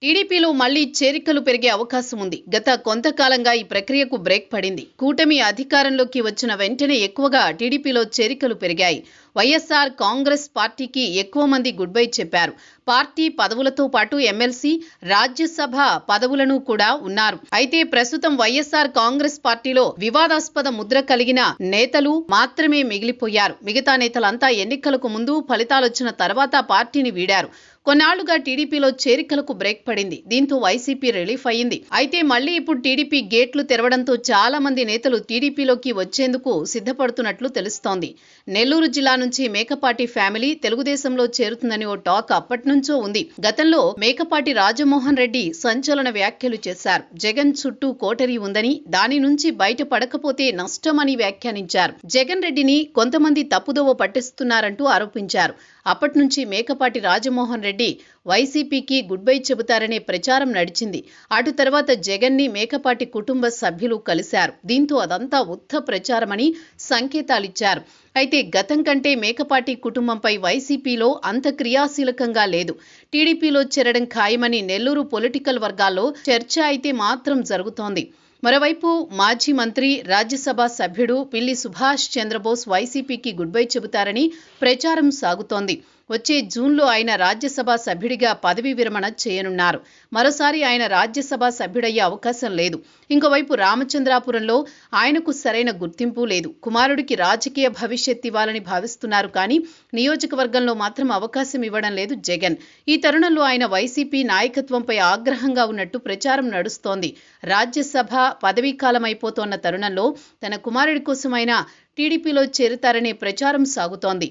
టీడీపీలో మళ్లీ చేరికలు పెరిగే అవకాశం ఉంది. గత కొంతకాలంగా ఈ ప్రక్రియకు బ్రేక్ పడింది. కూటమి అధికారంలోకి వచ్చిన వెంటనే ఎక్కువగా టీడీపీలో చేరికలు పెరిగాయి. వైఎస్ఆర్ కాంగ్రెస్ పార్టీకి ఎక్కువ మంది గుడ్ బై చెప్పారు. పార్టీ పదవులతో పాటు ఎమ్మెల్సీ, రాజ్యసభ పదవులను కూడా ఉన్నారు. అయితే ప్రస్తుతం వైఎస్ఆర్ కాంగ్రెస్ పార్టీలో వివాదాస్పద ముద్ర కలిగిన నేతలు మాత్రమే మిగిలిపోయారు. మిగతా నేతలంతా ఎన్నికలకు ముందు, ఫలితాలొచ్చిన తర్వాత పార్టీని వీడారు. కొన్నాళ్లుగా టీడీపీలో చేరికలకు బ్రేక్ పడింది. దీంతో వైసీపీ రిలీఫ్ అయింది. అయితే మళ్లీ ఇప్పుడు టీడీపీ గేట్లు తెరవడంతో చాలా మంది నేతలు టీడీపీలోకి వచ్చేందుకు సిద్ధపడుతున్నట్లు తెలుస్తోంది. నెల్లూరు జిల్లా నుంచి మేకపాటి ఫ్యామిలీ తెలుగుదేశంలో చేరుతుందని ఓ టాక్ అప్పట్నుంచో ఉంది. గతంలో మేకపాటి రాజమోహన్ రెడ్డి సంచలన వ్యాఖ్యలు చేశారు. జగన్ చుట్టూ కోటరీ ఉందని, దాని నుంచి బయటపడకపోతే నష్టమని వ్యాఖ్యానించారు. జగన్ రెడ్డిని కొంతమంది తప్పుదోవ పట్టిస్తున్నారంటూ ఆరోపించారు. అప్పట్నుంచి మేకపాటి రాజమోహన్ రెడ్డి వైసీపీకి గుడ్ బై చెబుతారనే ప్రచారం నడిచింది. అటు తర్వాత జగన్ ని మేకపాటి కుటుంబ సభ్యులు కలిశారు. దీంతో అదంతా ఉత్త ప్రచారమని సంకేతాలిచ్చారు. అయితే గతం కంటే మేకపాటి కుటుంబంపై వైసీపీలో అంత క్రియాశీలకంగా లేదు. టీడీపీలో చేరడం ఖాయమని నెల్లూరు పొలిటికల్ వర్గాల్లో చర్చ అయితే మాత్రం జరుగుతోంది. మరోవైపు మాజీ మంత్రి, రాజ్యసభ సభ్యుడు పిల్లి సుభాష్ చంద్రబోస్ వైసీపీకి గుడ్ బై చెబుతారని ప్రచారం సాగుతోంది. వచ్చే జూన్లో ఆయన రాజ్యసభ సభ్యుడిగా పదవీ విరమణ చేయనున్నారు. మరోసారి ఆయన రాజ్యసభ సభ్యుడయ్యే అవకాశం లేదు. ఇంకోవైపు రామచంద్రాపురంలో ఆయనకు సరైన గుర్తింపు లేదు. కుమారుడికి రాజకీయ భవిష్యత్ ఇవ్వాలని భావిస్తున్నారు కానీ నియోజకవర్గంలో మాత్రం అవకాశం ఇవ్వడం లేదు జగన్. ఈ తరుణంలో ఆయన వైసీపీ నాయకత్వంపై ఆగ్రహంగా ఉన్నట్టు ప్రచారం నడుస్తోంది. రాజ్యసభ పదవీకాలం అయిపోతోన్న తరుణంలో తన కుమారుడి కోసం ఆయన టీడీపీలో చేరుతారనే ప్రచారం సాగుతోంది.